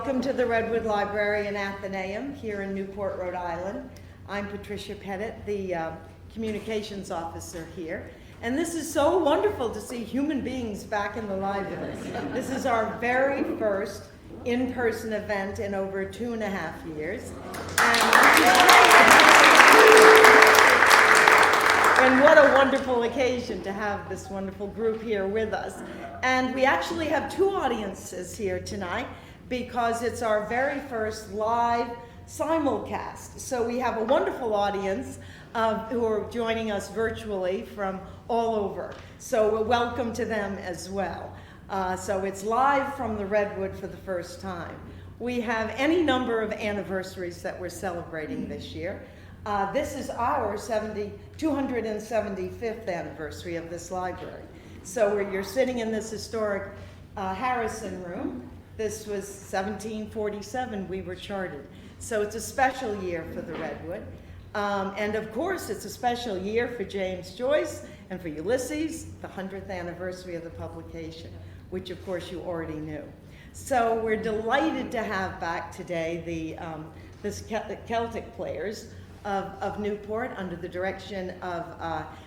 Welcome to the Redwood Library in Athenæum here in Newport, Rhode Island. I'm Patricia Pettit, the communications officer here. And this is so wonderful to see human beings back in the library. This is our very first in-person event in over 2.5 years. And what a wonderful occasion to have this wonderful group here with us. And we actually have two audiences here tonight because it's our very first live simulcast. So we have a wonderful audience who are joining us virtually from all over. So welcome to them as well. So it's live from the Redwood for the first time. We have any number of anniversaries that we're celebrating this year. This is our 275th anniversary of this library. So you're sitting in this historic Harrison room. This was 1747 we were chartered. So it's a special year for the Redwood. And of course, it's a special year for James Joyce and for Ulysses, the 100th anniversary of the publication, which of course you already knew. So we're delighted to have back today the Celtic Players of Newport under the direction of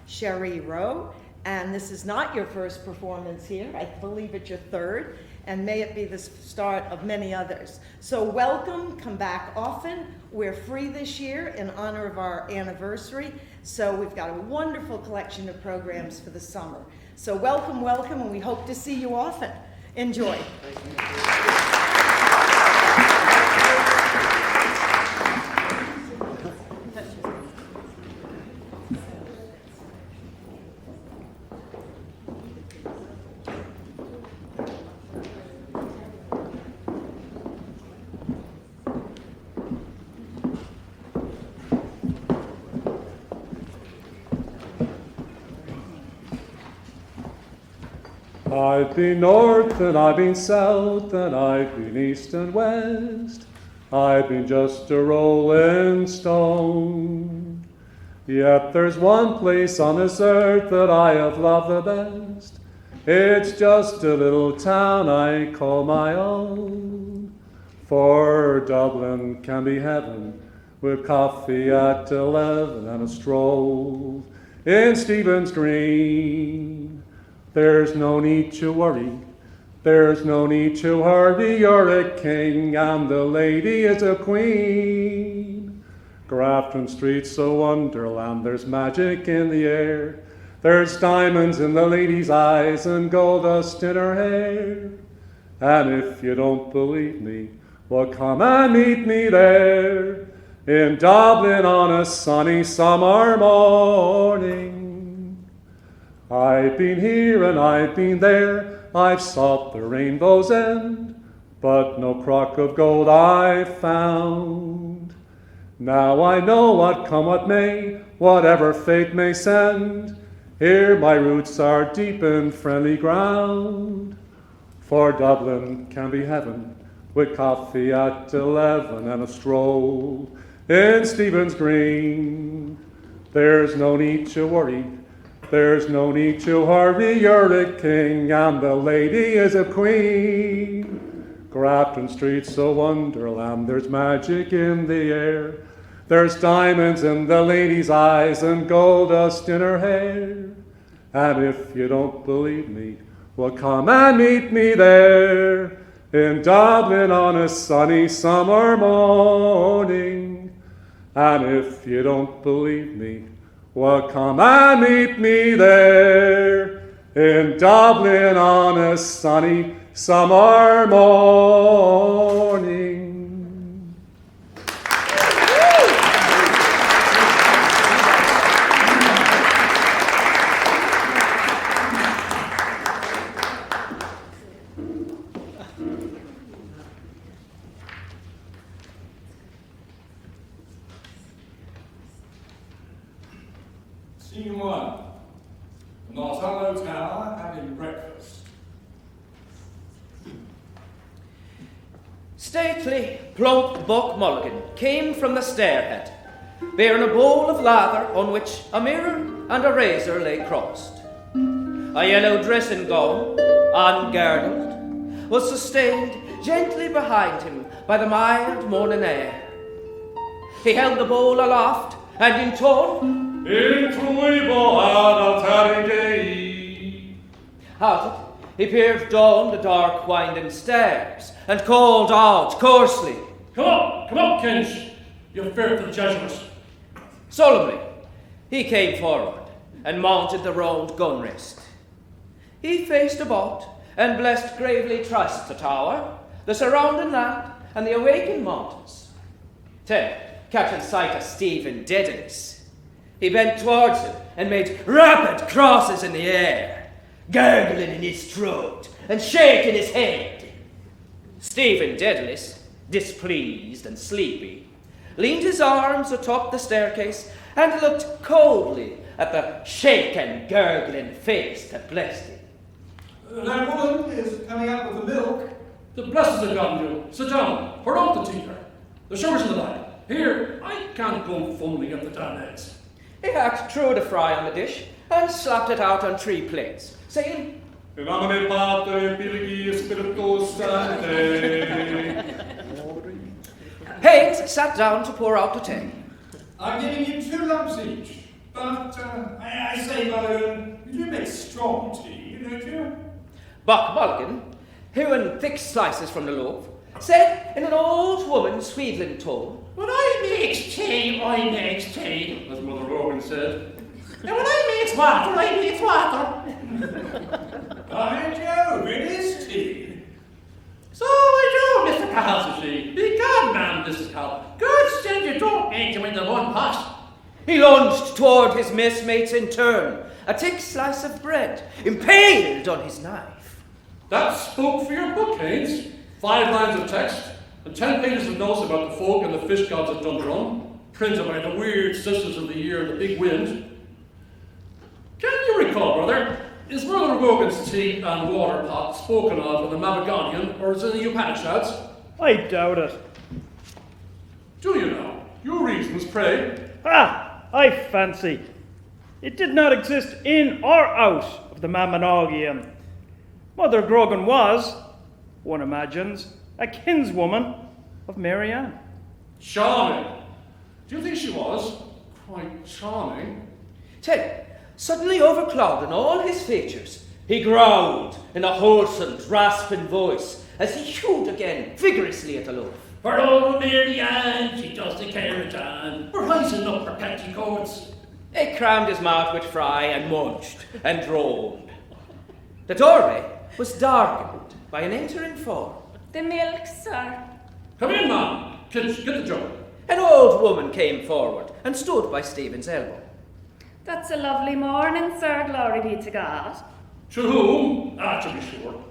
Sherry Rowe. And this is not your first performance here. I believe it's your third, and may it be the start of many others. So welcome, come back often. We're free this year in honor of our anniversary. So we've got a wonderful collection of programs for the summer. So welcome, welcome, and we hope to see you often. Enjoy. I've been north and I've been south and I've been east and west. I've been just a rolling stone. Yet there's one place on this earth that I have loved the best. It's just a little town I call my own. For Dublin can be heaven with coffee at 11 and a stroll in Stephen's Green. There's no need to worry, there's no need to hurry, you're a king and the lady is a queen. Grafton Street's a wonderland, there's magic in the air, there's diamonds in the lady's eyes and gold dust in her hair. And if you don't believe me, well, come and meet me there in Dublin on a sunny summer morning. I've been here and I've been there, I've sought the rainbow's end, but no crock of gold I've found. Now I know what come what may, whatever fate may send, here my roots are deep in friendly ground. For Dublin can be heaven, with coffee at 11 and a stroll in Stephen's Green. There's no need to worry, there's no need to hurry, you're a king and the lady is a queen. Grafton Street's a wonderland, there's magic in the air, there's diamonds in the lady's eyes and gold dust in her hair. And if you don't believe me, well, come and meet me there in Dublin on a sunny summer morning. And if you don't believe me, well, come and meet me there in Dublin on a sunny summer morning. Scene 1. Northallo Tower having breakfast. Stately, plump Buck Mulligan came from the stairhead, bearing a bowl of lather on which a mirror and a razor lay crossed. A yellow dressing gown, ungirdled, was sustained gently behind him by the mild morning air. He held the bowl aloft, and in tone, Intuibo ad altare Dei. out it, he peered down the dark winding stairs, and called out coarsely, Come up, Kinch, you fearful Jesuit. solemnly, he came forward and mounted the round gun rest. He faced about and blessed gravely thrice the tower, the surrounding land, and the awakened mountains. Then, catching sight of Stephen Dedalus, he bent towards him and made rapid crosses in the air, gurgling in his throat and shaking his head. Stephen Dedalus, displeased and sleepy, leaned his arms atop the staircase and looked coldly at the shaken, gurgling face that blessed him. That woman is coming up with the milk. The blessings of God, you. Sit down. Pour out the tea. The sugar's in the bag. Here, I can't go fumbling at the damn eggs. He hacked through the fry on the dish and slapped it out on 3 plates, saying, In nomine Patri, Filii, Spiritus Sancti. Haynes sat down to pour out the tea. I'm giving you 2 lumps each. But, I say, Mulligan, you do make strong tea, don't you? Buck Mulligan, hewing thick slices from the loaf, said in an old woman's wheedling tone, When I makes tea, I makes tea. As Mother Rogan said. And when I makes water, I makes water. By Jove, it is tea. So I do, Mr. Calcici. Be God, man, Mrs. Cal. God send you don't make them into one pot. He lunged toward his messmates in turn, a thick slice of bread impaled on his knife. That spoke for your book, Haynes. 5 lines of text and 10 pages of notes about the folk and the fish gods of Dundrum, printed by the weird sisters of the year and the big wind. Can you recall, brother, is Mother Rogan's tea and water pot spoken of in the Mabagonian or is it in the Upanishads? I doubt it. Do you know? Your reasons, pray. I fancy. It did not exist in or out of the Mabinogion. Mother Grogan was, one imagines, a kinswoman of Mary Ann. Charming. Do you think she was? Quite charming. Then, suddenly overclouding all his features, he growled in a wholesome, rasping voice as he hewed again vigorously at the loaf. For old Mary Ann, she doesn't care a damn. We're rising up her petticoats. He crammed his mouth with fry and munched and droned. The doorway was darkened by an entering form. The milk, sir. Come in, man. Get the jug. An old woman came forward and stood by Stephen's elbow. That's a lovely morning, sir. Glory be to God. To whom? To be sure.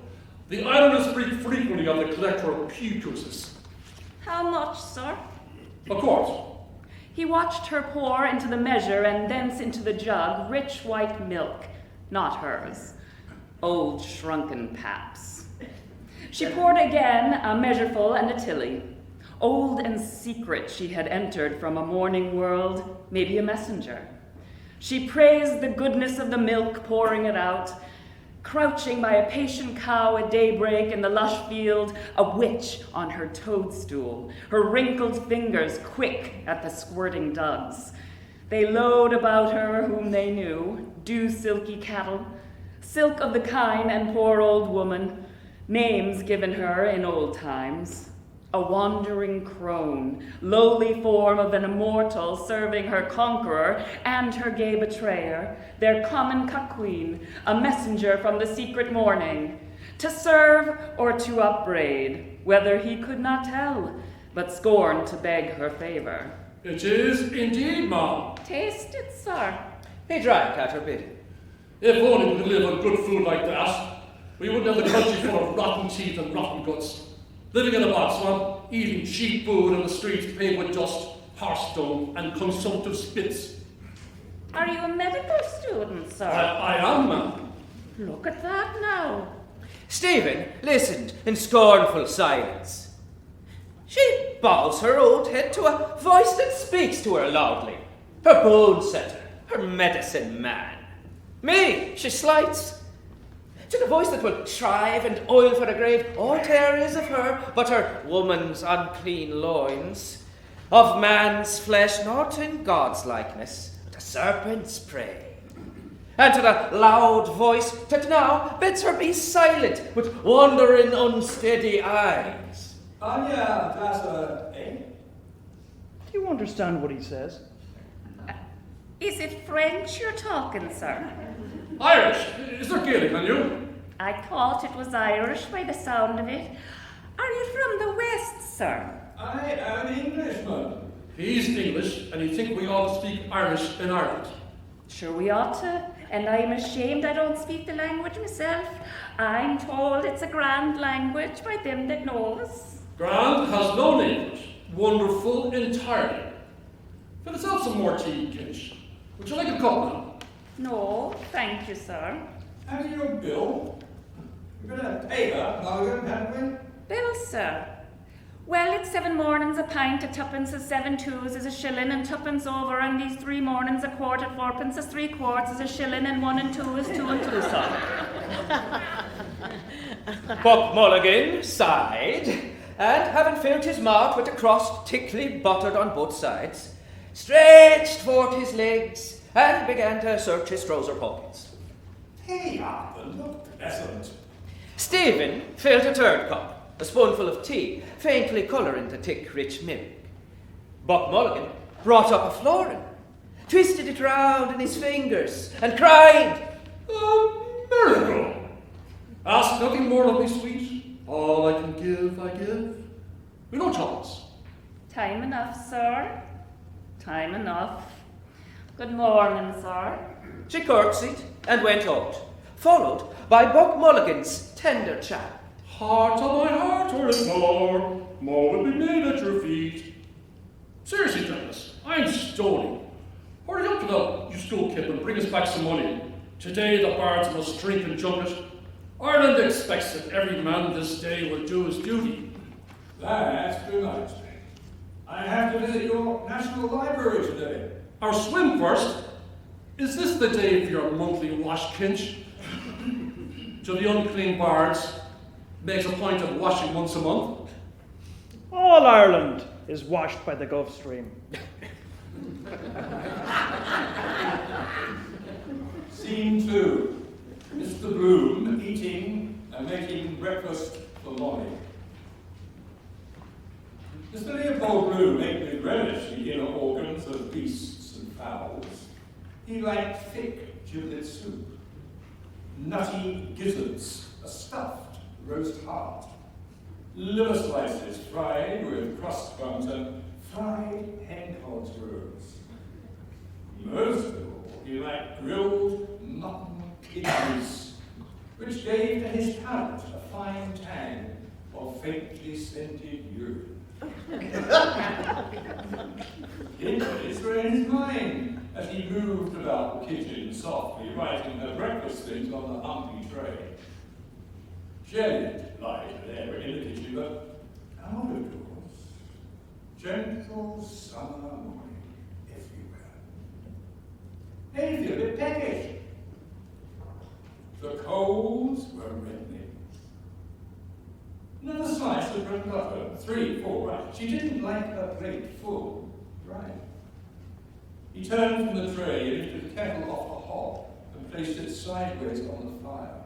The islanders speak frequently of the collector of pewtresses. How much, sir? A quart. He watched her pour into the measure and thence into the jug rich white milk, not hers. Old shrunken paps. She poured again a measureful and a tilly. Old and secret she had entered from a morning world, maybe a messenger. She praised the goodness of the milk, pouring it out, crouching by a patient cow at daybreak in the lush field, a witch on her toadstool, her wrinkled fingers quick at the squirting dugs. They lowed about her whom they knew, dew silky cattle, silk of the kine and poor old woman, names given her in old times. A wandering crone, lowly form of an immortal serving her conqueror and her gay betrayer, their common cuckquean, a messenger from the secret morning, to serve or to upbraid, whether he could not tell, but scorned to beg her favor. It is indeed, ma'am. Taste it, sir. He drank at her bidding. If only we could live on good food like that, we wouldn't have the country full of rotten teeth and rotten guts. Living in a box one, eating cheap food on the streets paved with dust, horse dung, and consumptive spits. Are you a medical student, sir? I am, ma'am. Look at that now. Stephen listened in scornful silence. She bows her old head to a voice that speaks to her loudly. Her bone setter, her medicine man. Me, she slights. to the voice that will shrive and oil for the grave all there is of her, but her woman's unclean loins, of man's flesh not in God's likeness, but a serpent's prey. And to the loud voice that now bids her be silent with wandering unsteady eyes. Anya, that's eh? Do you understand what he says? Is it French you're talking, sir? Irish. Is there Gaelic on you? I thought it was Irish by the sound of it. Are you from the West, sir? I am an Englishman. He's English, and you think we ought to speak Irish in Ireland. Sure we ought to, and I'm ashamed I don't speak the language myself. I'm told it's a grand language by them that knows. Grand has no name. Wonderful entirely. Fill us out some more tea, Kinch. Would you like a cup now? No, thank you, sir. Have you your bill? We're gonna pay her, Mulligan, haven't we? Bill, sir. Well, it's 7 mornings a pint, a tuppence is 7 twos is a shilling, and tuppence over, and these 3 mornings a quart at 4pence is 3 quarts is a shilling, and 1 and 2 is 2 and 2, sir. Buck Mulligan sighed, and having filled his mouth with the crust thickly buttered on both sides, stretched forth his legs and began to search his trouser pockets. Hey, Arthur, look pleasant. Stephen filled a 3rd cup, a spoonful of tea, faintly colouring the thick, rich milk. Buck Mulligan brought up a florin, twisted it round in his fingers, and cried, A miracle! Ask nothing more of me, sweet. All I can give, I give. We no chance. Time enough, sir. Time enough. Good morning, sir. She curtsied and went out, followed by Buck Mulligan's tender chat. Heart of my heart, or is more will be made at your feet. Seriously, Douglas, I'm stony. Hurry up now, you school kid, and bring us back some money. Today the bards must drink and junket. Ireland expects that every man this day will do his duty. That reminds me. I have to visit your National Library today. Our swim first. Is this the day for your monthly wash, Kinch? To the unclean bards, makes a point of washing once a month. All Ireland is washed by the Gulf Stream. Scene 2. Mr. Bloom eating and making breakfast for Molly. Mr. Leopold Bloom ate with relish the inner organs of beasts and fowls. He liked thick giblet soup, nutty gizzards, a stuffed roast heart, liver slices fried with crust crumbs, and fried hencock's roes. Most of all, he liked grilled mutton kidneys, which gave to his palate a fine tang of faintly scented urine. Images were in his mind as he moved about the kitchen softly, writing her breakfast things on the humpy tray. Janet lied there in the kitchen, but out of doors, gentle summer morning everywhere. They feel a bit peckish. The coals were reddening. Another slice of bread and butter, 3, 4, right. She didn't like her plate full, right. He turned from the tray and lifted the kettle off the hob and placed it sideways on the fire.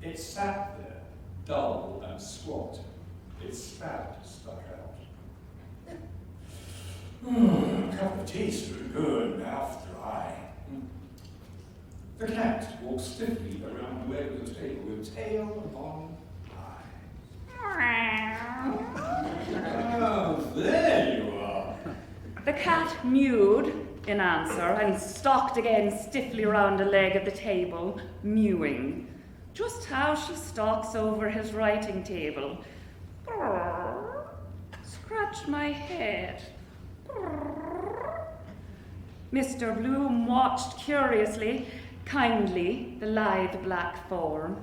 It sat there, dull and squat, its spout stuck out. A cup of tea's good, mouth dry. The cat walked stiffly around the leg of the table with tail upon eye. Oh, there you are. The cat mewed in answer and stalked again stiffly round the leg of the table, mewing, just how she stalks over his writing table. Scratch my head. Mr. Bloom watched curiously, kindly, the lithe black form,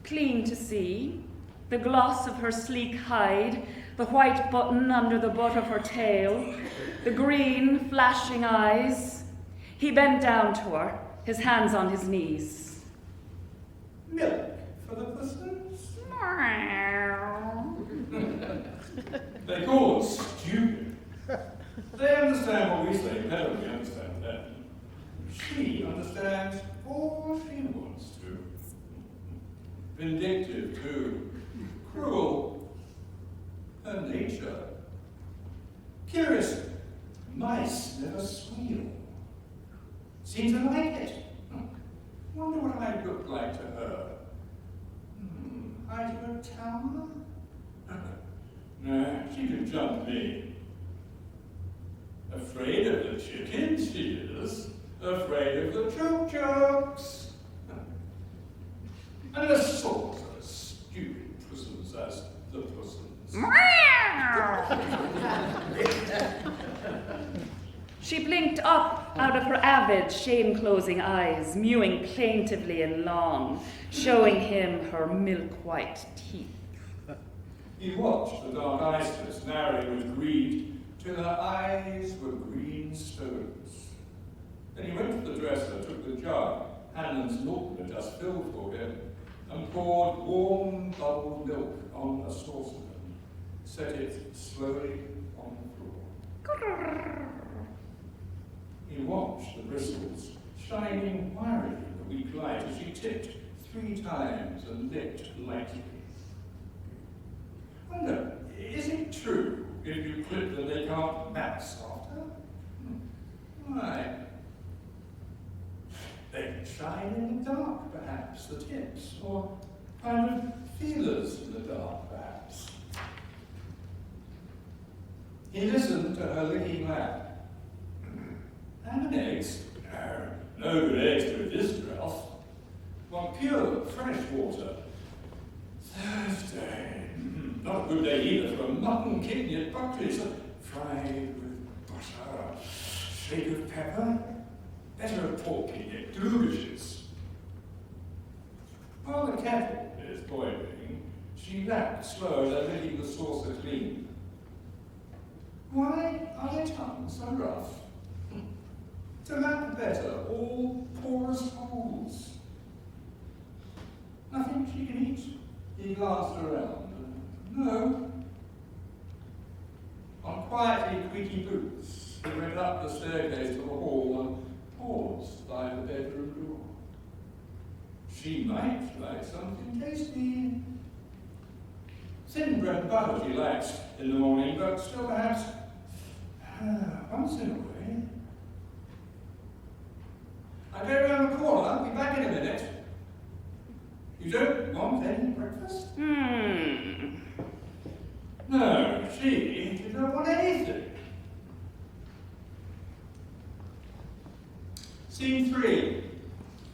clean to see, the gloss of her sleek hide, the white button under the butt of her tail, the green, flashing eyes. He bent down to her, his hands on his knees. Milk for the pussons? They call us stupid. They understand what we say better than we understand them. She understands all she wants to. Vindictive, too. Cruel. Her nature. Curious. Mice never squeal. Seems to like it. Wonder what I look like to her. Hide her tower? Nah, she can jump me. Afraid of the chickens, she is. Afraid of the choke-chokes. And a sort of stupid pussons as the pussons. She blinked up out of her avid, shame-closing eyes, mewing plaintively and long, showing him her milk-white teeth. He watched the dark eyes narrowing with greed till her eyes were green stones. Then he went to the dresser, took the jug Hannon's milk had just filled for him, and poured warm bubbled milk on a saucepan, set it slowly on the floor. He watched the bristles shining wirily in the weak light as she tipped 3 times and licked lightly. Wonder, is it true if you clip them they can't map softer? Why? They can shine in the dark, perhaps, the tips, or kind of feelers in the dark, perhaps. He listened to her licking lap. And eggs? No good eggs with this drought. Want pure, fresh water. Thursday. Not a good day either for a mutton kidney at Buckley's. Fried with butter. Shake of pepper. Better a pork kidney at Glugish's. While the kettle is boiling, she lapped slow as I licking the saucer clean. Why are their tongues so rough? To lap better, all porous holes. Nothing she can eat? He glanced around. No. On quietly creaky boots, he went up the staircase to the hall and paused by the bedroom door. She might like something tasty. Thin bread and butter she likes in the morning, but still perhaps once in a way. I'll go round the corner, I'll be back in a minute. You don't want any breakfast? No, she didn't want anything. Scene 3.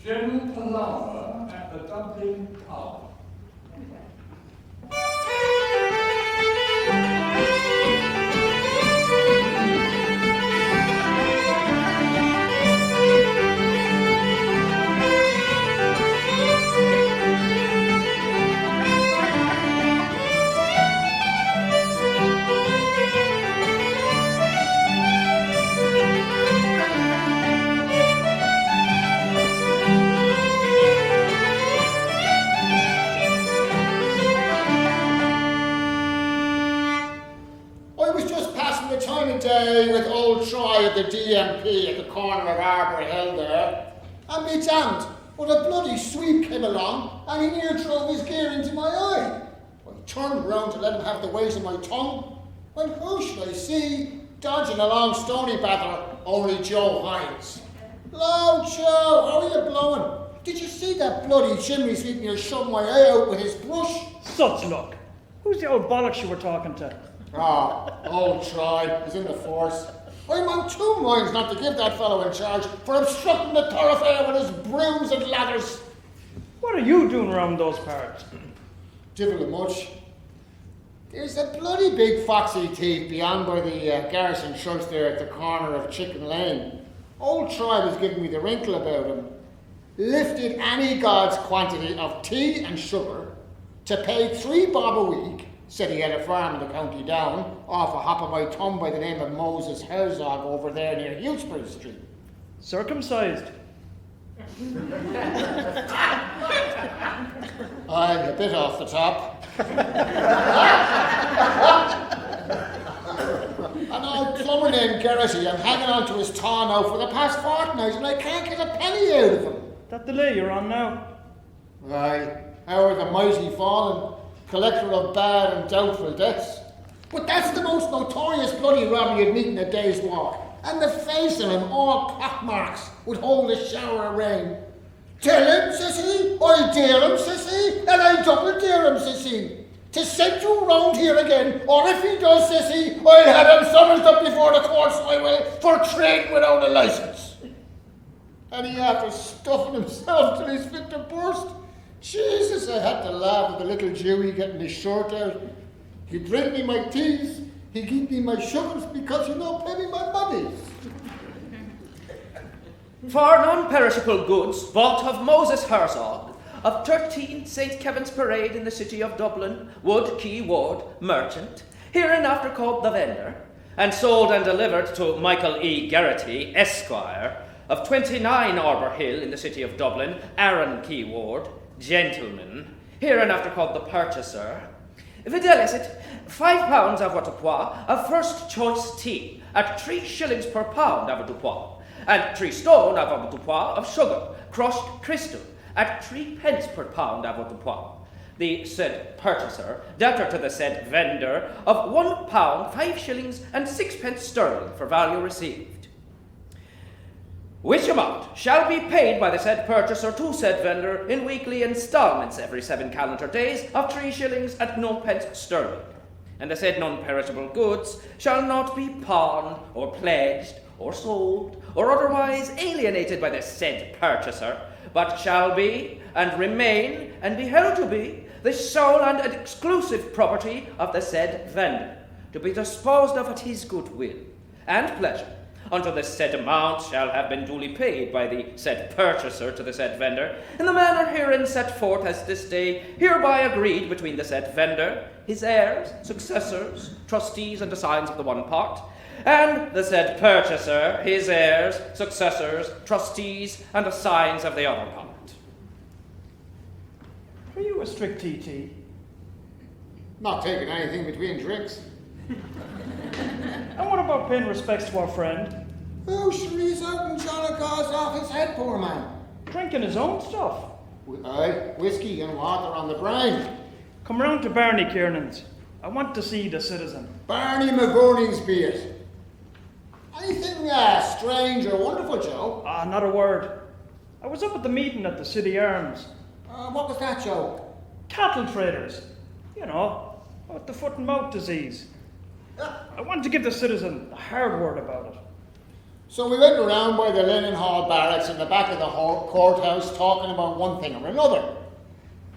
General palaver at the Dublin pub. With old Troy of the DMP at the corner of Arbor Hill there, and me damned, but a bloody sweep came along and he near drove his gear into my eye. I turned round to let him have the weight of my tongue, when who should I see, dodging along Stony Bather, only Joe Hines. Blow, Joe, how are you blowing? Did you see that bloody chimney sweep near shoving my eye out with his brush? Such luck. Who's the old bollocks you were talking to? Old Troy is in the force. I'm on 2 minds not to give that fellow in charge for obstructing the thoroughfare with his brooms and ladders. What are you doing around those parts? Divil a much. There's a bloody big foxy thief beyond by the garrison church there at the corner of Chicken Lane. Old Troy was giving me the wrinkle about him. Lifted any god's quantity of tea and sugar to pay 3 bob a week. Said he had a farm in the County Down, off a hop of my thumb by the name of Moses Herzog over there near Hewsbury Street. Circumcised? I'm a bit off the top. An old plumber named Geraghty, I'm hanging on to his tar now for the past fortnight and I can't get a penny out of him. That delay you're on now. Aye, Howard the mighty fallen, collector of bad and doubtful debts. But that's the most notorious bloody robber you'd meet in a day's walk. And the face of him, all pockmarks, would hold a shower of rain. Tell him, says he, I dare him, says he, and I double dare him, says he, to send you round here again, or if he does, says he, I'll have him summoned up before the courts, I will, for trading without a licence. And he after stuffing himself till he's fit to burst. Jesus, I had to laugh at the little Jewy getting his shirt out. He'd drink me my teas, he'd give me my sugars because he don't pay me my money. For non-perishable goods bought of Moses Herzog, of 13 St. Kevin's Parade in the city of Dublin, Wood Quay Ward, merchant, hereinafter called the vendor, and sold and delivered to Michael E. Geraghty, Esquire, of 29 Arbor Hill in the city of Dublin, Arran Quay Ward, gentleman, hereinafter called the purchaser, videlicet 5 pounds avoirdupois of first choice tea at 3 shillings per pound avoirdupois, and 3 stone avoirdupois of sugar, crushed crystal, at 3 pence per pound avoirdupois. The said purchaser, debtor to the said vendor of 1 pound 5 shillings and 6 pence sterling for value received. Which amount shall be paid by the said purchaser to said vendor in weekly instalments every 7 calendar days of 3 shillings and 9 pence sterling. And the said non-perishable goods shall not be pawned or pledged or sold or otherwise alienated by the said purchaser, but shall be and remain and be held to be the sole and exclusive property of the said vendor, to be disposed of at his good will and pleasure, until the said amount shall have been duly paid by the said purchaser to the said vendor, in the manner herein set forth as this day hereby agreed between the said vendor, his heirs, successors, trustees, and assigns of the one part, and the said purchaser, his heirs, successors, trustees, and assigns of the other part. Are you a strict TT? Not taking anything between drinks. And what about paying respects to our friend? Oh, sure, he's out in Jollica's off his head, poor man. Drinking his own stuff. Aye, whiskey and water on the brine. Come round to Barney Kiernan's. I want to see the citizen. Barney McGurney's be it. Anything strange or wonderful, Joe? Ah, not a word. I was up at the meeting at the City Arms. What was that, Joe? Cattle traders. You know, about the foot and mouth disease. I want to give the citizen a hard word about it. So we went around by the Linen Hall barracks in the back of the courthouse talking about one thing or another.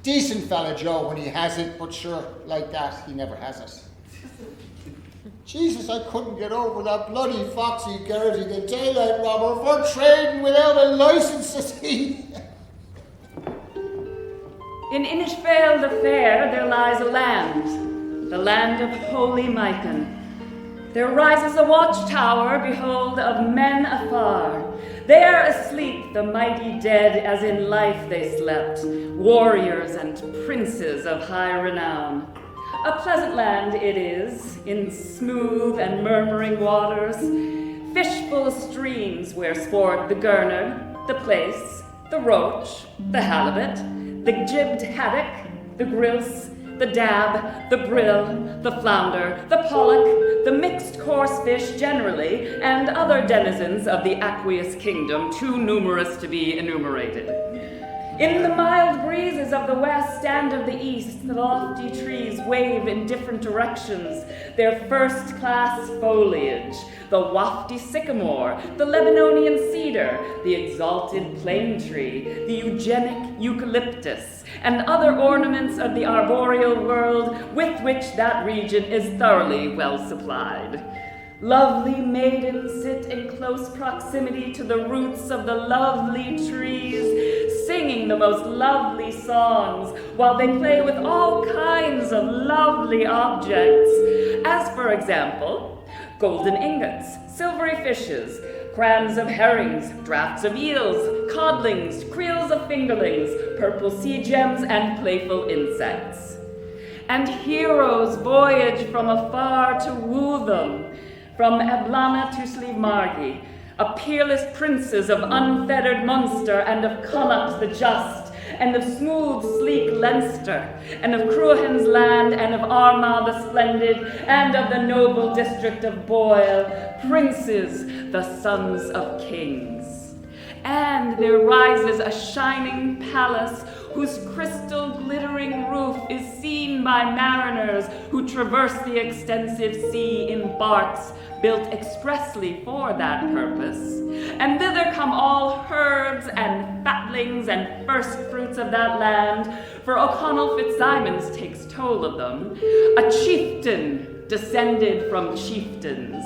Decent fella, Joe, when he has it, but sure, like that, he never has it. Jesus, I couldn't get over that bloody foxy Geraghty, the daylight robber, for trading without a licence, says he. In Inishvale the fair there lies a land, the land of holy Micon. There rises a watchtower, behold, of men afar. There asleep the mighty dead as in life they slept, warriors and princes of high renown. A pleasant land it is, in smooth and murmuring waters, fishful streams where sport the gurnard, the plaice, the roach, the halibut, the jibbed haddock, the grilse, the dab, the brill, the flounder, the pollock, the mixed coarse fish generally, and other denizens of the aqueous kingdom too numerous to be enumerated. In the mild breezes of the west and of the east, the lofty trees wave in different directions, their first-class foliage, the wafty sycamore, the Lebanonian cedar, the exalted plane tree, the eugenic eucalyptus, and other ornaments of the arboreal world with which that region is thoroughly well supplied. Lovely maidens sit in close proximity to the roots of the lovely trees, singing the most lovely songs, while they play with all kinds of lovely objects, as for example, golden ingots, silvery fishes, crams of herrings, draughts of eels, codlings, creels of fingerlings, purple sea gems, and playful insects. And heroes voyage from afar to woo them, from Eblana to Slievemargy, of peerless princes of unfettered Munster, and of Connacht the just, and of smooth, sleek Leinster, and of Cruachan's land, and of Armagh the splendid, and of the noble district of Boyle, princes, the sons of kings. And there rises a shining palace whose crystal glittering roof is seen by mariners who traverse the extensive sea in barks built expressly for that purpose. And thither come all herds and fatlings and first fruits of that land, for O'Connell Fitzsimons takes toll of them, a chieftain descended from chieftains.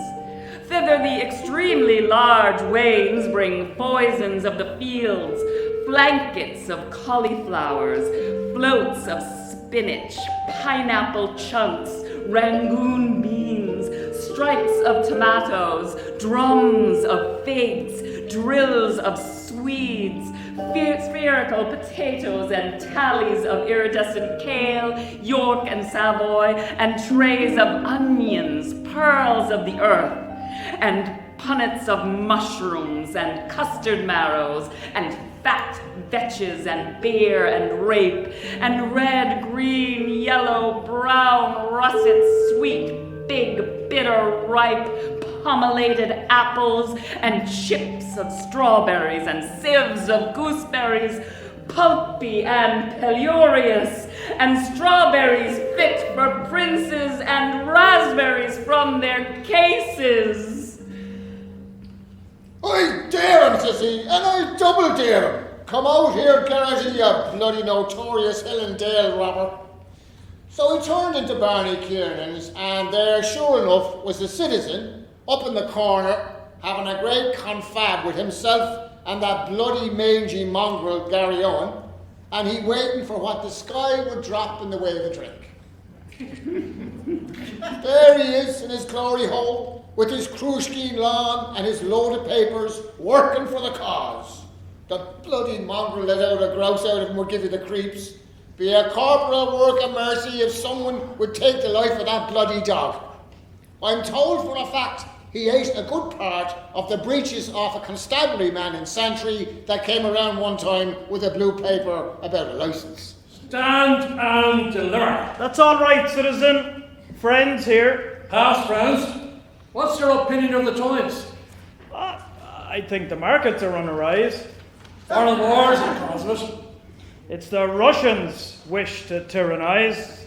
Thither the extremely large wains bring poisons of the fields, blankets of cauliflowers, floats of spinach, pineapple chunks, Rangoon beans, stripes of tomatoes, drums of figs, drills of swedes, spherical potatoes and tallies of iridescent kale, York and Savoy, and trays of onions, pearls of the earth, and punnets of mushrooms and custard marrows, and fat vetches and beer and rape, and red, green, yellow, brown, russet, sweet, big, bitter, ripe, pommelated apples, and chips of strawberries, and sieves of gooseberries, pulpy and pelurious, and strawberries fit for princes, and raspberries from their cases. I dare him, says he, and I double dare him. Come out here, Garrity, you bloody notorious hill and dale robber. So he turned into Barney Kiernan's, and there, sure enough, was the citizen up in the corner having a great confab with himself and that bloody mangy mongrel Gary Owen, and he waiting for what the sky would drop in the way of a drink. There he is in his glory hole, with his Krushkeen lawn and his load of papers, working for the cause. The bloody mongrel let out a grouse out of him would give you the creeps. Be a corporal work of mercy if someone would take the life of that bloody dog. I'm told for a fact he ate a good part of the breeches off a constabulary man in Santry that came around one time with a blue paper about a licence. Stand and deliver. That's all right, citizen. Friends here. Past friends, what's your opinion of the times? I think the markets are on a rise. Foreign wars are the cause of it. It's the Russians wish to tyrannize.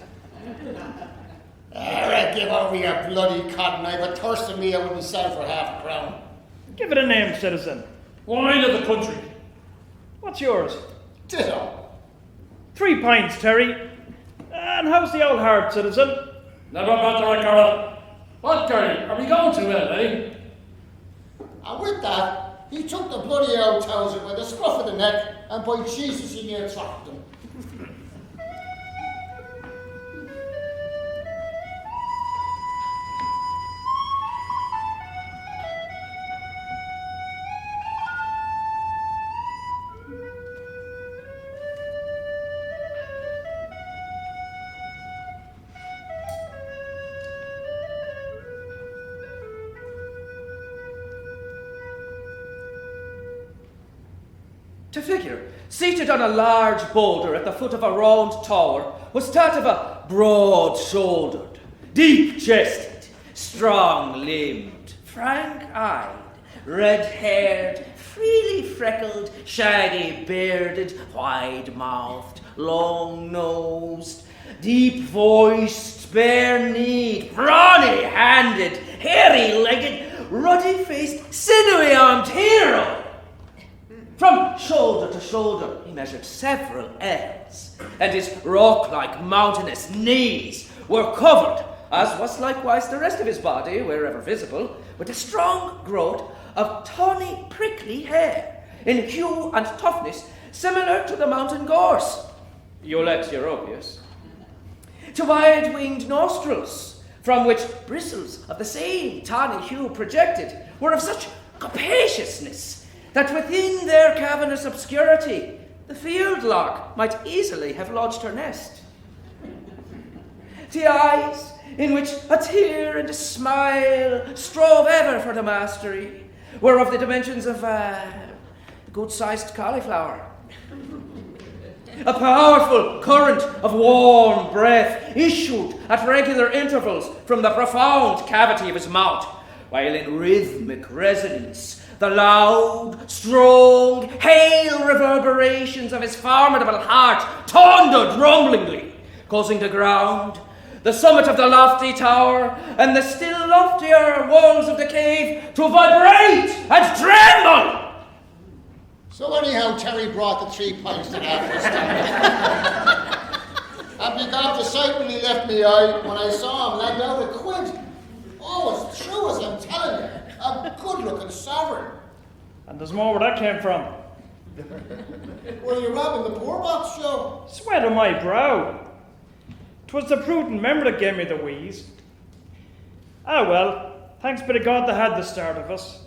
Alright, give over your bloody cotton knife. A thirst in me I wouldn't sell for half a crown. Give it a name, citizen. Wine of the country. What's yours? Ditto. 3 pints, Terry. And how's the old heart, citizen? Never better, Carol. What, Gary? Are we going to it, eh? And with that, he took the bloody old trouser by the scruff of the neck, and by Jesus he near throttled him. To figure, seated on a large boulder at the foot of a round tower, was that of a broad-shouldered, deep-chested, strong-limbed, frank-eyed, red-haired, freely freckled, shaggy-bearded, wide-mouthed, long-nosed, deep-voiced, bare-kneed, brawny-handed, hairy-legged, ruddy-faced, sinewy-armed hero. From shoulder to shoulder he measured several ells, and his rock-like mountainous knees were covered, as was likewise the rest of his body, wherever visible, with a strong growth of tawny, prickly hair, in hue and toughness similar to the mountain gorse, Ilex europaeus, to wide-winged nostrils, from which bristles of the same tawny hue projected, were of such capaciousness, that within their cavernous obscurity the field lark might easily have lodged her nest. The eyes, in which a tear and a smile strove ever for the mastery, were of the dimensions of a good-sized cauliflower. A powerful current of warm breath issued at regular intervals from the profound cavity of his mouth, while in rhythmic resonance the loud, strong, hail reverberations of his formidable heart thundered rumblingly, causing the ground, the summit of the lofty tower, and the still loftier walls of the cave to vibrate and tremble. So anyhow, Terry brought the 3 pints to that for a start. And began to sight when he left me eye when I saw him land out a quid. Oh, it's true as I'm telling you. A good-looking sovereign. And there's more where that came from. Were you robbing the poor box, Joe? Sweat on my brow. 'Twas the prudent member that gave me the wheeze. Ah well, thanks be to God that had the start of us.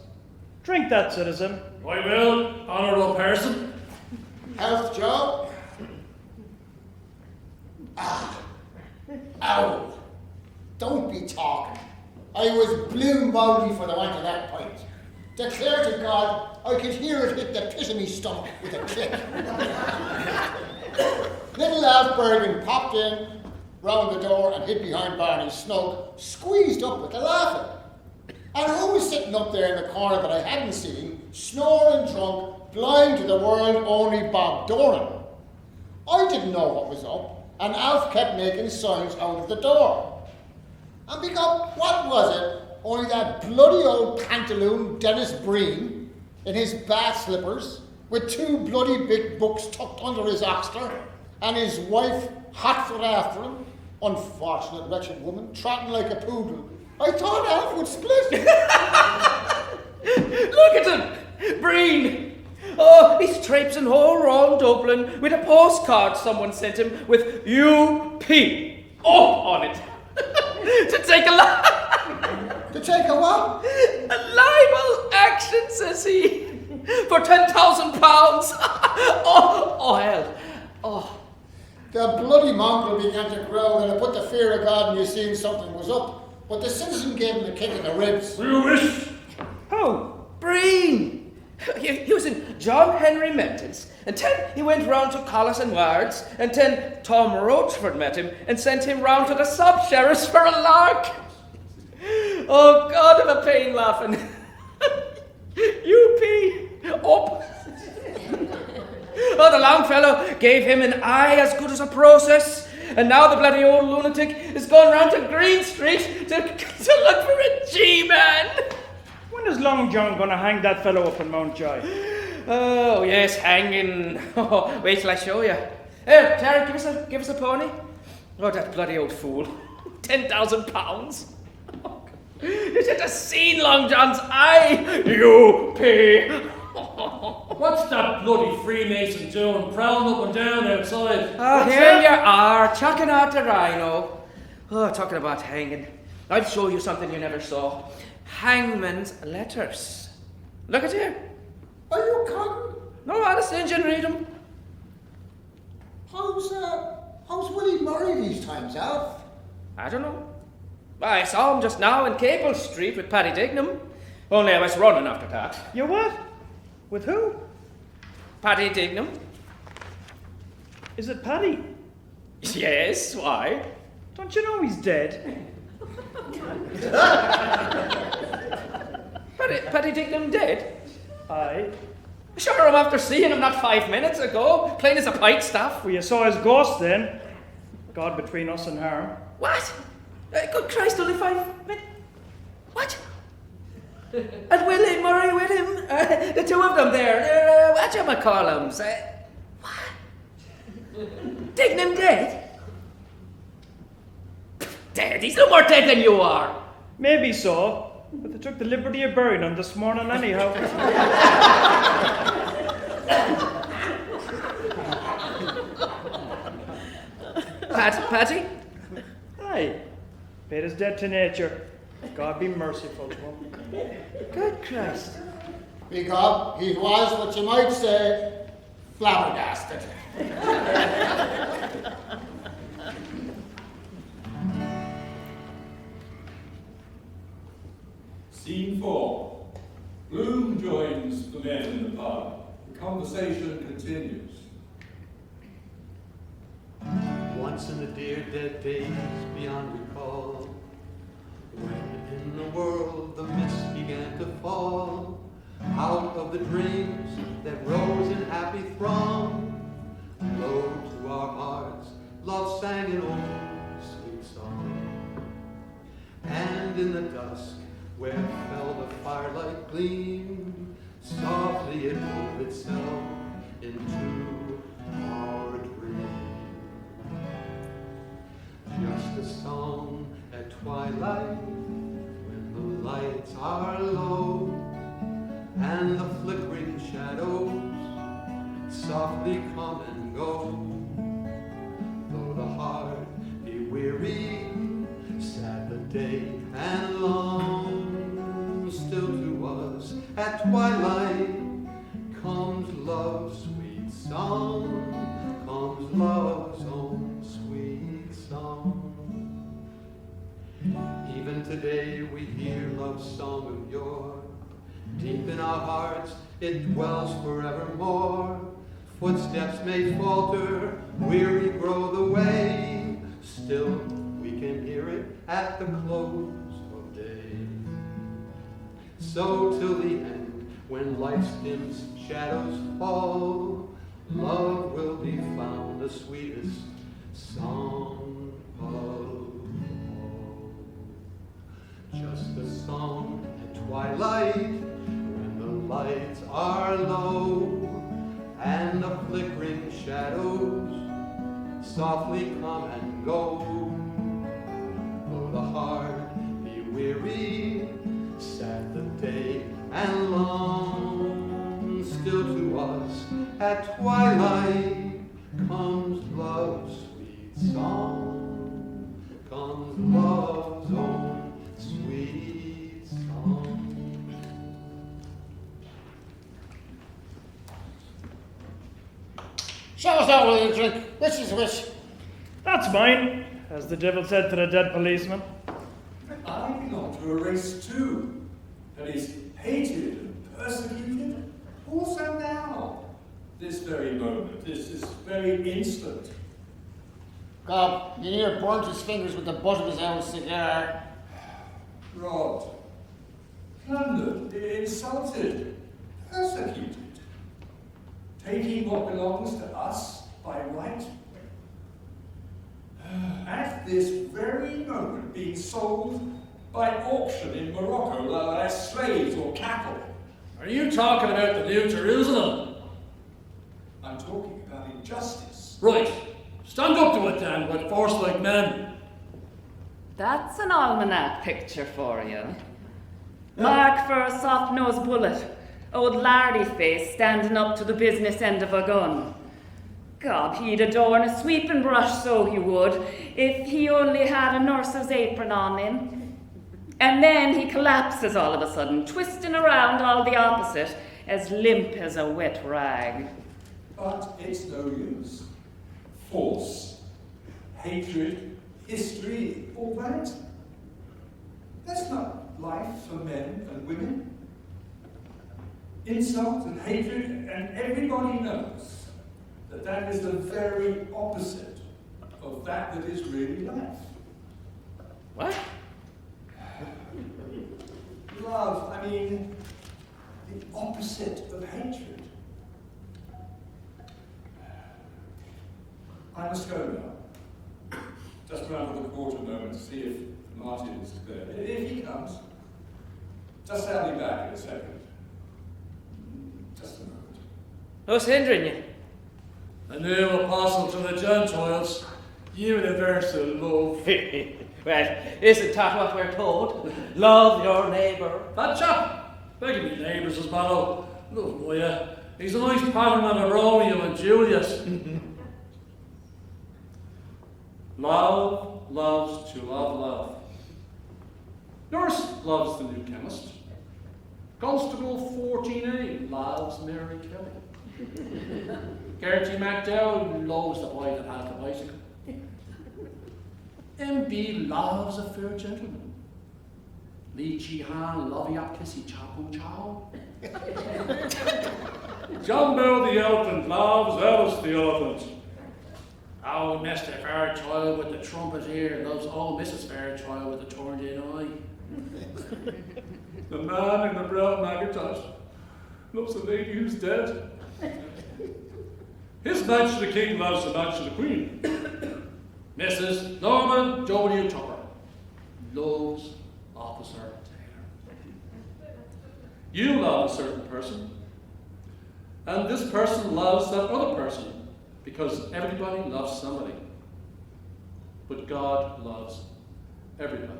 Drink that, citizen. I will, honourable person. Health, Joe. Ow. Don't be talking. I was blue mouldy for the want of that pint. Declare to God, I could hear it hit the pit of me stomach with a click. Little Alf Bergen popped in, round the door and hid behind Barney's snug, squeezed up with the laughing. And who was sitting up there in the corner that I hadn't seen, snoring drunk, blind to the world, only Bob Doran. I didn't know what was up, and Alf kept making signs out of the door. And because what was it? Only that bloody old pantaloon Dennis Breen in his bath slippers, with 2 bloody big books tucked under his oxter, and his wife hot foot after him, unfortunate wretched woman, trotting like a poodle. I thought Alf would split. Look at him, Breen. Oh, he's traipsing all round Dublin with a postcard someone sent him with UP up on it. To take a To take a what? A libel action, says he, for £10,000. Oh, hell. Oh. The bloody mongrel began to growl and I put the fear of God and you seen something was up. But the citizen gave him a kick in the ribs. You wish? Who? Breen. He was in John Henry Menton's, and then he went round to Collis and Ward's, and then Tom Rochford met him and sent him round to the sub-sheriff's for a lark. Oh, God, I'm a pain laughing. UP, up. Oh, the Longfellow gave him an eye as good as a process, and now the bloody old lunatic is going round to Green Street to look for a G-man. When is Long John going to hang that fellow up in Mountjoy? Oh, yes, hanging. Oh, wait till I show you. Here, Terry, give us a pony. Oh, that bloody old fool. £10,000. Oh, you should have seen Long John's eye. You pay. What's that bloody Freemason doing, prowling up and down outside? Oh, here you are, chucking out the rhino. Oh, talking about hanging. I'll show you something you never saw. Hangman's letters. Look at here. Are you cotton? No, honestly, you can read them. How's Willie Murray these times, Alf? I don't know. I saw him just now in Capel Street with Paddy Dignam. Only I was running after that. You what? With who? Paddy Dignam? Is it Paddy? Yes, why? Don't you know he's dead? Paddy Dignam dead? Aye. Sure, I'm after seeing him not 5 minutes ago, plain as a pikestaff. Well, you saw his ghost then. God between us and harm. What? Good Christ, only 5 minutes? What? And Willie Murray with him? The 2 of them there. Whatchamacallums? What? Dignam dead? Dead? He's no more dead than you are. Maybe so, but they took the liberty of burying him this morning anyhow. Paddy? Aye. Paid his debt to nature. God be merciful to him. Good Christ. Because he was what you might say, flabbergasted. Scene 4. Bloom joins the men in the pub. The conversation continues. Once in the dear dead days beyond recall, when in the world the mist began to fall, out of the dreams that rose in happy throng, low to our hearts love sang an old sweet song. And in the dusk where fell the firelight gleam, softly it wove itself into our dream. Just a song at twilight, when the lights are low, and the flickering shadows softly come and go. Though the heart be weary, sad the day and long, still to us at twilight comes love's sweet song, comes love's own sweet song. Even today we hear love's song of yore. Deep in our hearts it dwells forevermore. Footsteps may falter, weary grow the way, still we can hear it at the close of day. So till the end, when life's dim shadows fall, love will be found the sweetest song of all. Just a song at twilight, when the lights are low, and the flickering shadows softly come and go. Though the heart be weary, sad the day and long, still to us at twilight comes love's sweet song, comes love's own sweet song. Show us out with a drink. Which is which? That's mine, as the devil said to the dead policeman. I belong to a race too, that is hated and persecuted, also now, this very moment, this very instant. God, you near burnt his fingers with the butt of his own cigar. Robbed, plundered, insulted, persecuted, taking what belongs to us by right. At this very moment being sold by auction in Morocco as slaves or cattle. Are you talking about the New Jerusalem? I'm talking about injustice. Right. Stand up to it then, with force like men. That's an almanac picture for you. Mark for a soft-nosed bullet. Old Lardy face standing up to the business end of a gun. God, he'd adorn a sweeping brush, so he would, if he only had a nurse's apron on him. And then he collapses all of a sudden, twisting around all the opposite, as limp as a wet rag. But it's no use. Force, hatred, history, all that. That's not life for men and women. Insult and hatred, and everybody knows that is the very opposite of that is really life. What? Love, I mean, the opposite of hatred. I must go now. Just round to the quarter moment to see if Martin is there. If he comes, just I'll be back in a second. Just a moment. Who's hindering you? The new apostle to the Gentiles, universal love. Well, isn't that what we're told? Love your neighbour. That chap, begging me neighbours as well. Love Moya. He's a nice pattern of a Romeo and Juliet. Love loves to love love. Nurse loves the new chemist. Constable 14A loves Mary Kelly. Gertie McDowell loves the boy that has the bicycle. MB loves a fair gentleman. Lee Chi-Han lovey up kissy chapu chow. Jumbo the elephant loves Alice the elephant. Oh, Mr. Fairchild with the trumpet ear loves old Mrs. Fairchild with the turned in eye. The man in the brown mackintosh loves the lady who's dead. His Majesty the King loves the Majesty the Queen. Mrs. Norman W. Tupper loves Officer Taylor. You love a certain person, and this person loves that other person, because everybody loves somebody. But God loves everybody.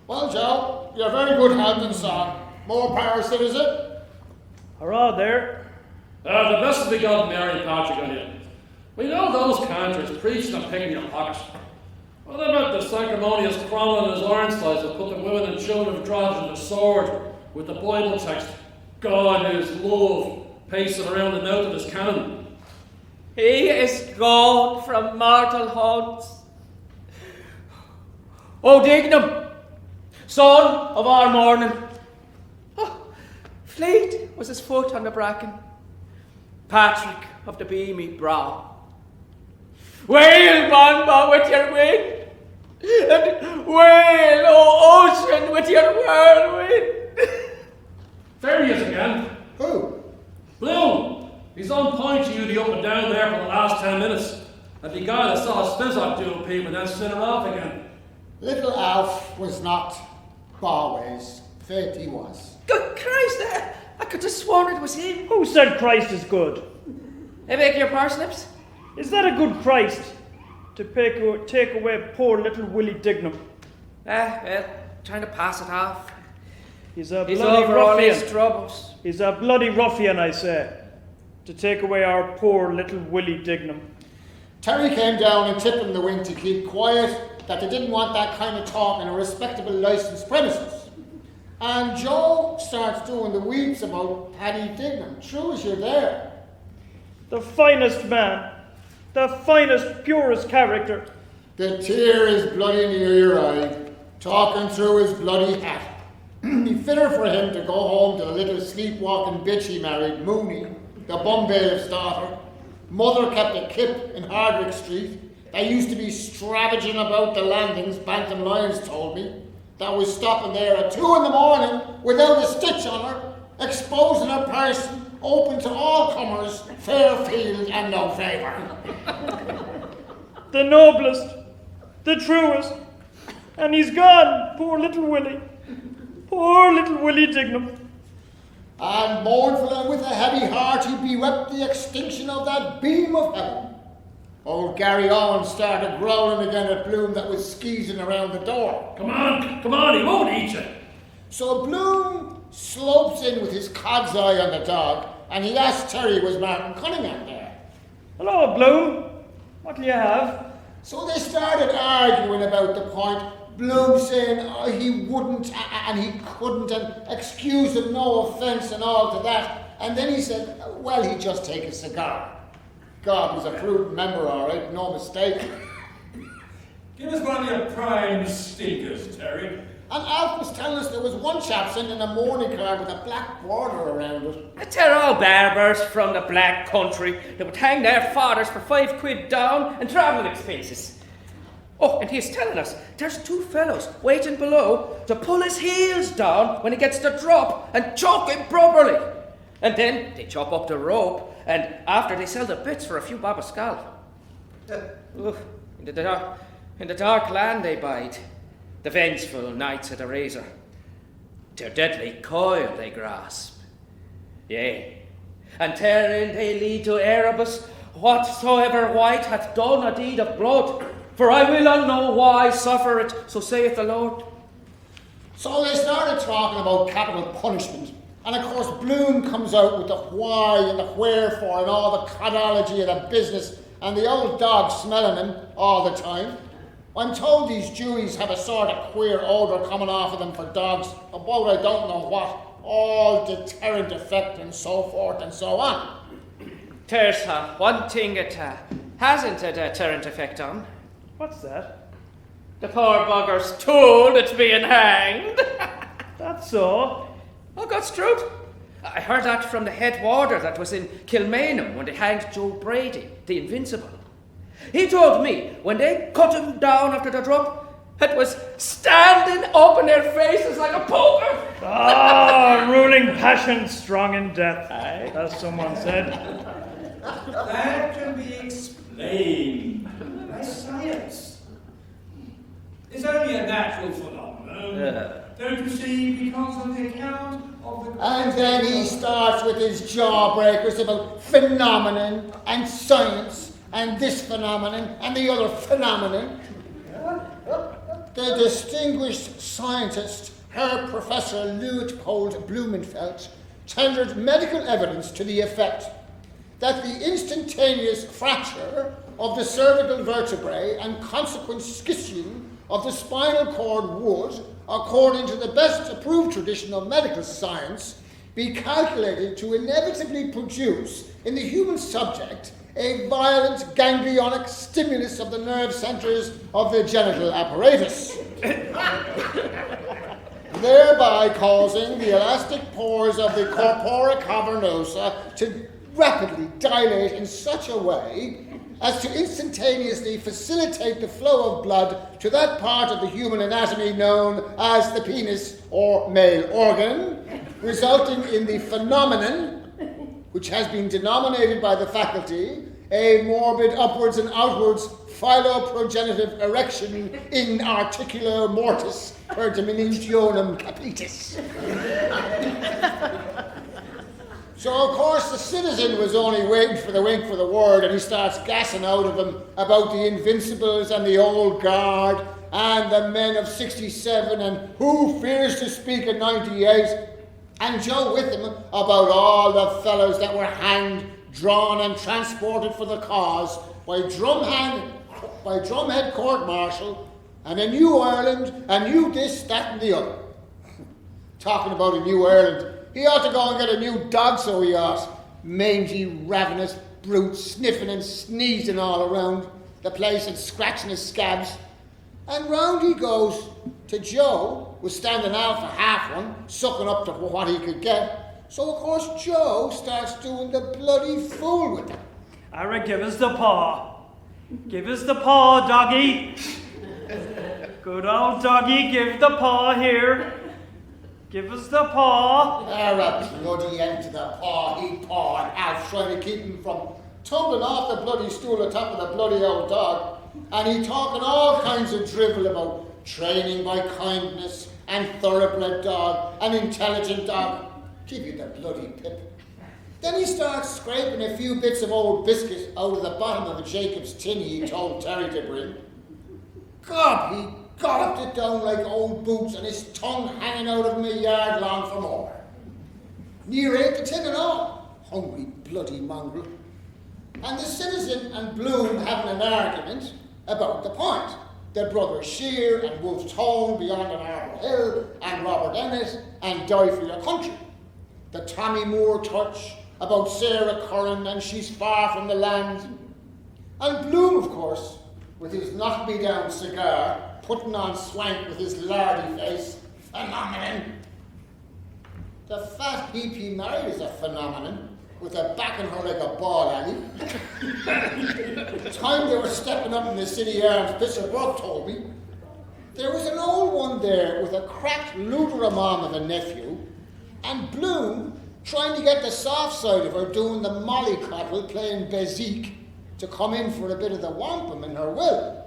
Well, Joe, you're very good hand and song. More power, citizen. Hurrah there. The best of the God, Mary and Patrick on you. We know those cantors preaching and picking your pockets. What about the sanctimonious Cromwell and his orange slides that put the women and children of God to the sword with the Bible text, God is love, pacing around the mouth of his cannon? He is gone from mortal haunts. O Dignam, son of our morning. Oh, fleet was his foot on the bracken. Patrick of the beamy brow. Wail, Monmouth, with your wind, and wail, O ocean, with your whirlwind. There he is again. Who? Bloom! He's on point to you the up and down there for the last 10 minutes. And the guy that saw his Spizzock do a peep and then sent her off again. Little Alf was not always. Faith he was. Good Christ, I could have sworn it was him. Who said Christ is good? I beg your parsnips? Is that a good Christ to take away poor little Willie Dignam? Well, trying to pass it off. He's a He's bloody over all his ruffian. troubles. He's a bloody ruffian, I say, to take away our poor little Willie Dignam. Terry came down and tipped him the wink to keep quiet, that they didn't want that kind of talk in a respectable licensed premises. And Joe starts doing the weeps about Paddy Dignam. True as you're there. The finest man, the finest, purest character. The tear is bloody near your eye, talking through his bloody hat. Be fitter for him to go home to the little sleepwalking bitch he married, Mooney, the bum bailiff's daughter. Mother kept a kip in Hardwick Street. They used to be stravaging about the landings, Bantam Lyons told me. That was stopping there at 2 a.m. without a stitch on her, exposing her person, open to all comers, fair field and no favour. The noblest, the truest. And he's gone, poor little Willie. Poor little Willie Dignam. And mournful and with a heavy heart he bewept the extinction of that beam of heaven. Old Gary Owen started growling again at Bloom that was skeezing around the door. Come on, he won't eat you. So Bloom slopes in with his cod's eye on the dog, and he asked Terry was Martin Cunningham there. Hello, Bloom. What'll you have? So they started arguing about the point, Bloom saying he wouldn't and he couldn't, and excuse him, no offence and all to that. And then he said, well, he'd just take a cigar. God was a prudent member, all right, no mistake. Give us one of your prime stinkers, Terry. And Alf was telling us there was one chap sending a mourning card with a black border around it. They're all barbers from the black country that would hang their fathers for £5 down and travelling expenses. Oh, and he's telling us there's 2 fellows waiting below to pull his heels down when he gets the drop and choke him properly. And then they chop up the rope, and after they sell the bits for a few bob a scalp. Oof, in the dark land they bide, the vengeful knights of the razor. Their deadly coil they grasp. Yea, and therein they lead to Erebus whatsoever white hath done a deed of blood. For I will on no wise suffer it, so saith the Lord. So they started talking about capital punishment. And of course, Bloom comes out with the why and the wherefore and all the codology of the business, and the old dog smelling him all the time. I'm told these Jewies have a sort of queer odour coming off of them for dogs, about I don't know what. all deterrent effect and so forth and so on. There's one thing it hasn't a deterrent effect on. What's that? The poor bugger's told it's being hanged. That's so. Oh, God's truth. I heard that from the head warder that was in Kilmainham when they hanged Joe Brady, the Invincible. He told me when they cut him down after the drop, it was standing up in their faces like a poker. Ah, ruling passion strong in death, as someone said. That can be explained by science. It's only a natural phenomenon. Don't you see, because on the account of the... And then he starts with his jawbreakers about phenomenon and science and this phenomenon and the other phenomenon. The distinguished scientist, Herr Professor Leopold Blumenfeld, tendered medical evidence to the effect that the instantaneous fracture of the cervical vertebrae and consequent scission of the spinal cord would, according to the best approved tradition of medical science, be calculated to inevitably produce in the human subject a violent ganglionic stimulus of the nerve centers of the genital apparatus, thereby causing the elastic pores of the corpora cavernosa to rapidly dilate in such a way as to instantaneously facilitate the flow of blood to that part of the human anatomy known as the penis or male organ, resulting in the phenomenon, which has been denominated by the faculty a morbid upwards and outwards philoprogenitive erection in articulo mortis per diminutionem capitis. So, of course, the citizen was only waiting for the wink for the word, and he starts gassing out of him about the Invincibles and the Old Guard and the men of 67 and who fears to speak at 98, and Joe with him about all the fellows that were hanged, drawn and transported for the cause by drumhead court-martial and a New Ireland, and New this, that and the other. Talking about a New Ireland, he ought to go and get a new dog, so he ought. Mangy, ravenous brute, sniffing and sneezing all around the place and scratching his scabs. And round he goes to Joe, who was standing out for half one, sucking up to what he could get. So, of course, Joe starts doing the bloody fool with him. Ara, give us the paw. Give us the paw, doggy. Good old doggy, give the paw here. Give us the paw. Ara, bloody end to the paw, he pawed Alf, trying to keep him from tumbling off the bloody stool atop of the bloody old dog. And he talking all kinds of drivel about training by kindness and thoroughbred dog and intelligent dog. Give you the bloody pip. Then he starts scraping a few bits of old biscuit out of the bottom of a Jacob's tinny he told Terry to bring. God, he got it down like old boots and his tongue hanging out of him a yard long for more. Near ate the tin and all. Hungry bloody mongrel. And the citizen and Bloom having an argument about the point. The brothers Shear and Wolf Tone beyond an Arbor Hill and Robert Emmett and Die for Your Country. The Tommy Moore touch about Sarah Curran and she's far from the land. And Bloom, of course, with his knock-me-down cigar, putting on swank with his lardy face. Phenomenon. The fat heap he married is a phenomenon, with a back on her like a ball alley. The time they were stepping up in the City Arms, Bishop Burke told me, there was an old one there with a cracked Lutheramom of a nephew, and Bloom trying to get the soft side of her doing the mollycoddle playing bezique to come in for a bit of the wampum in her will,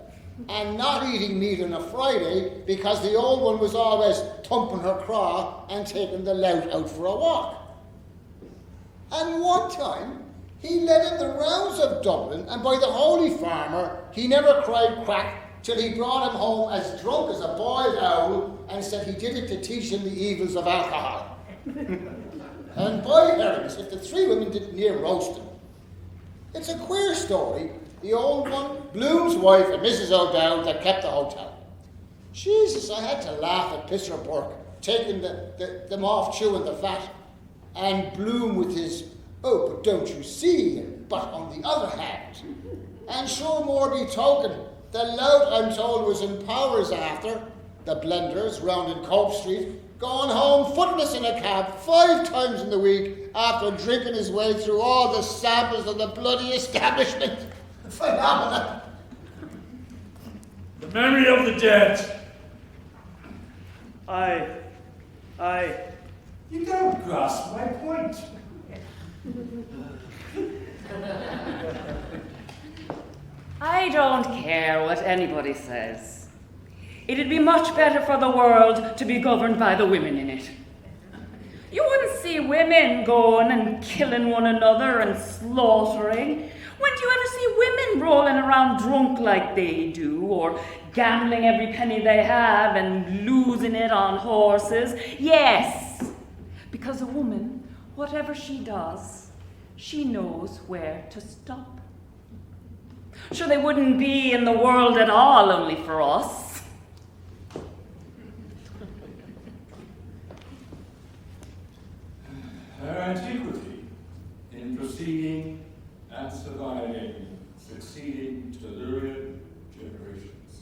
and not eating meat on a Friday because the old one was always thumping her craw and taking the lout out for a walk. And one time, he led in the rounds of Dublin, and by the holy farmer, he never cried crack till he brought him home as drunk as a boiled owl and said he did it to teach him the evils of alcohol. And by heavens, if the three women didn't near roast him. It's a queer story. The old one, Bloom's wife and Mrs. O'Dowd that kept the hotel. Jesus, I had to laugh at Pisser Burke taking them off chewing the fat, and Bloom with his, oh, but don't you see, but on the other hand. And sure more be token, the lout I'm told was in Powers after, the blenders round in Cope Street, going home footless in a cab 5 times in the week after drinking his way through all the samples of the bloody establishment. Phenomenal. The memory of the dead. I. You don't grasp my point. I don't care what anybody says. It'd be much better for the world to be governed by the women in it. You wouldn't see women going and killing one another and slaughtering. When do you ever see women rolling around drunk like they do, or gambling every penny they have and losing it on horses? Yes, because a woman, whatever she does, she knows where to stop. Sure, they wouldn't be in the world at all only for us. Her antiquity in proceeding and surviving, succeeding to lurid generations.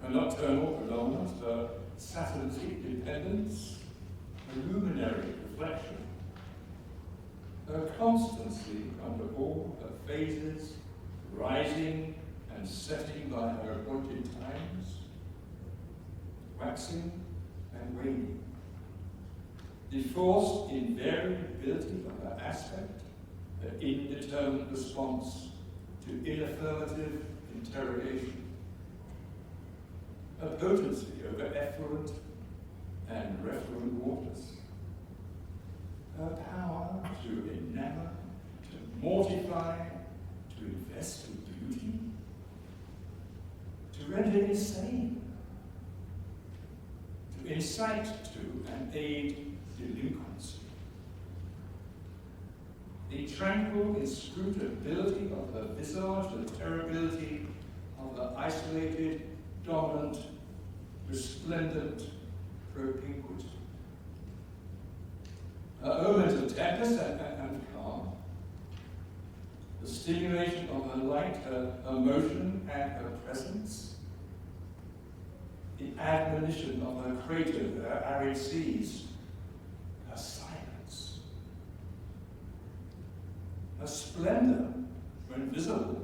Her nocturnal predominance, her Saturn's dependence, her luminary reflection, her constancy under all her phases, rising and setting by her appointed times, waxing and waning, the forced invariability of her aspect, her indeterminate response to inaffirmative interrogation, her potency over effluent and refluent waters, her power to enamor, to mortify, to invest with beauty, to render insane, to incite to and aid delinquency. The tranquil inscrutability of her visage, the terribility of the isolated, dominant, resplendent propinquity. Her omens of tempest and calm, the stimulation of her light, her motion and her presence, the admonition of her crater, her arid seas, her silence, her splendor when visible,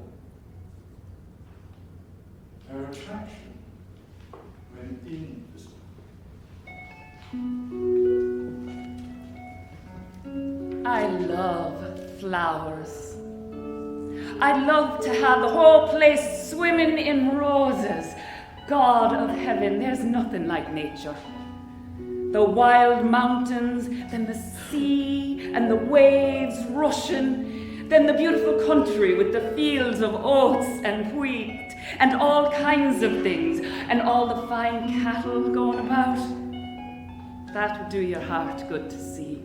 her attraction when invisible. I love flowers. I'd love to have the whole place swimming in roses. God of heaven, there's nothing like nature. The wild mountains, then the sea and the waves rushing, then the beautiful country with the fields of oats and wheat and all kinds of things, and all the fine cattle going about. That would do your heart good to see.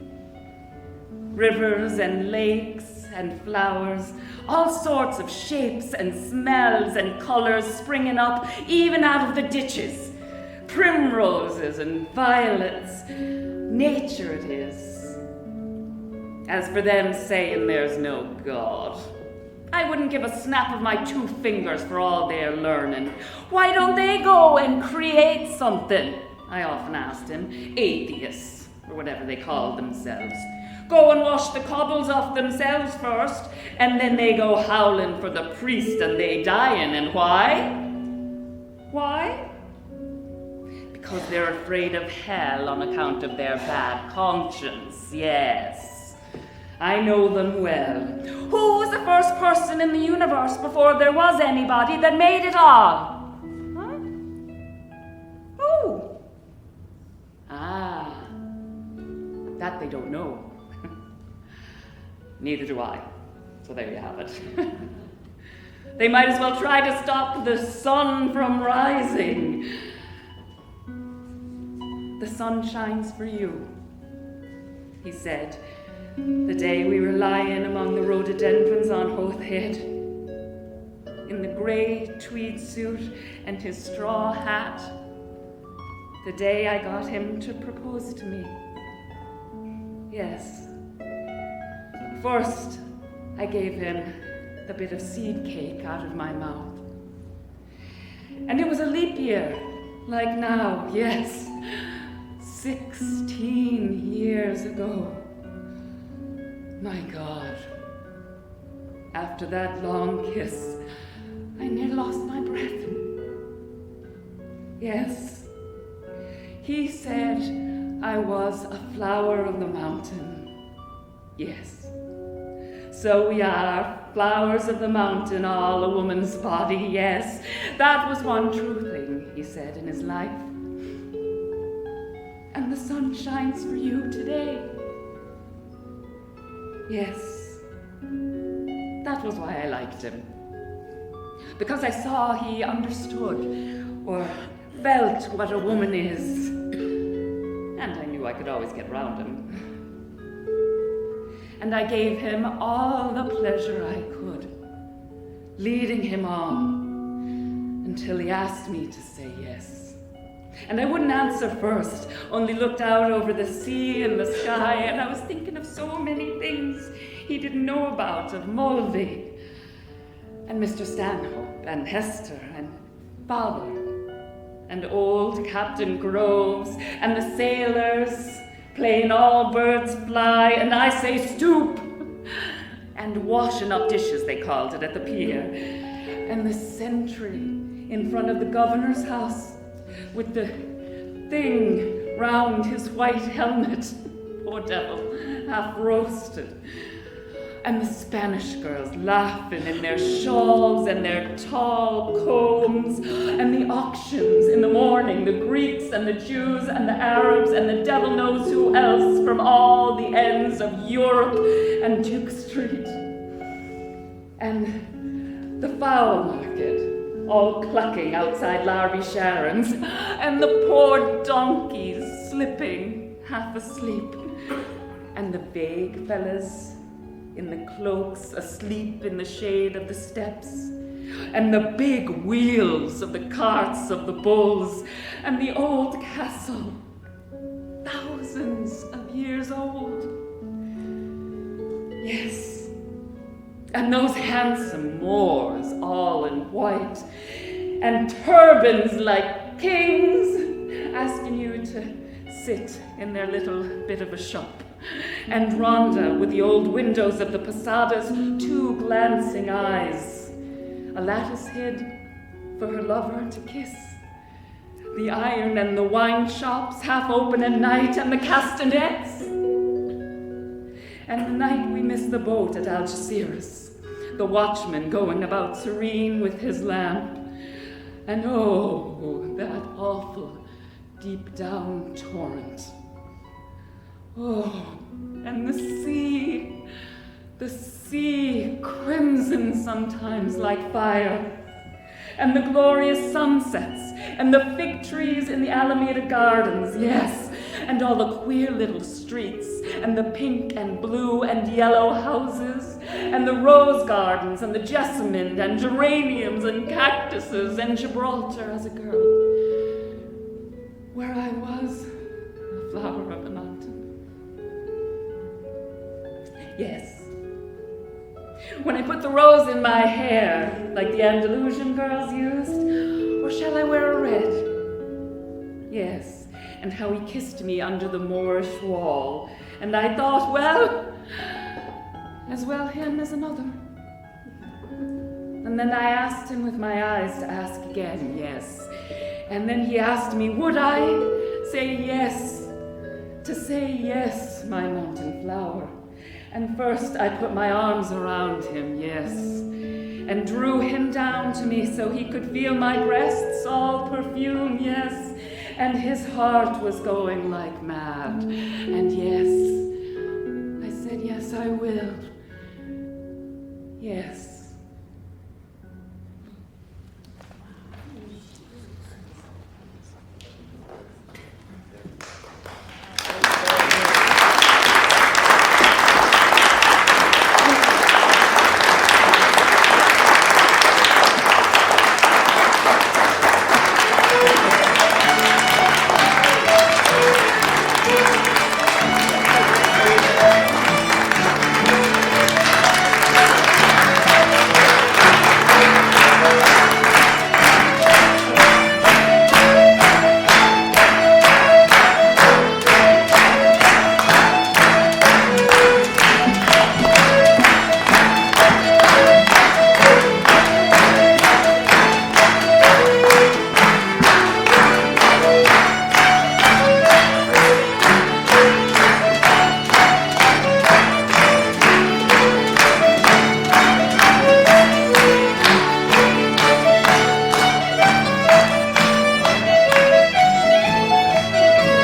Rivers and lakes and flowers, all sorts of shapes and smells and colors springing up even out of the ditches. Primroses and violets. Nature it is. As for them saying there's no God, I wouldn't give a snap of my 2 fingers for all their learning. Why don't they go and create something? I often asked him. Atheists, or whatever they call themselves. Go and wash the cobbles off themselves first, and then they go howling for the priest and they dying. And why? Why? Because they're afraid of hell on account of their bad conscience, yes. I know them well. Who was the first person in the universe before there was anybody that made it all? Huh? Who? Ah, that they don't know. Neither do I. So there you have it. They might as well try to stop the sun from rising. The sun shines for you, he said, the day we were lying among the rhododendrons on Hoath Head. In the grey tweed suit and his straw hat, the day I got him to propose to me. Yes. First, I gave him the bit of seed cake out of my mouth. And it was a leap year, like now, yes. 16 years ago. My God. After that long kiss, I nearly lost my breath. Yes. He said I was a flower of the mountain. Yes. So we are flowers of the mountain, all a woman's body, yes. That was one true thing, he said, in his life. And the sun shines for you today. Yes. That was why I liked him. Because I saw he understood or felt what a woman is. And I knew I could always get round him. And I gave him all the pleasure I could, leading him on until he asked me to say yes. And I wouldn't answer first, only looked out over the sea and the sky, and I was thinking of so many things he didn't know about, of Mulvey, and Mr. Stanhope, and Hester, and Father, and old Captain Groves, and the sailors, playing All Birds Fly, and I say stoop, and washing up dishes, they called it, at the pier, and the sentry in front of the governor's house with the thing round his white helmet, poor devil, half roasted, and the Spanish girls laughing in their shawls and their tall combs, and the auctions in the morning, the Greeks and the Jews and the Arabs and the devil knows who else from all the ends of Europe and Duke Street. And the fowl market, all clucking outside Larby Sharon's, and the poor donkeys slipping, half asleep, and the vague fellas in the cloaks, asleep in the shade of the steps, and the big wheels of the carts of the bulls, and the old castle, thousands of years old. Yes, and those handsome Moors, all in white, and turbans like kings, asking you to sit in their little bit of a shop. And Rhonda, with the old windows of the posadas, two glancing eyes, a lattice hid for her lover to kiss, the iron and the wine shops half open at night, and the castanets. And the night we missed the boat at Algeciras, the watchman going about serene with his lamp, and oh, that awful deep down torrent. Oh, and the sea crimson sometimes like fire, and the glorious sunsets, and the fig trees in the Alameda Gardens, yes, and all the queer little streets, and the pink and blue and yellow houses, and the rose gardens, and the jessamine, and geraniums, and cactuses, and Gibraltar as a girl, where I was a flower of the mountain. Yes. When I put the rose in my hair, like the Andalusian girls used, or shall I wear a red? Yes, and how he kissed me under the Moorish wall, and I thought, well, as well him as another. And then I asked him with my eyes to ask again, yes. And then he asked me, would I say yes, to say yes, my mountain flower? And first I put my arms around him, yes, and drew him down to me so he could feel my breasts all perfume, yes, and his heart was going like mad. And yes, I said, yes, I will. Yes.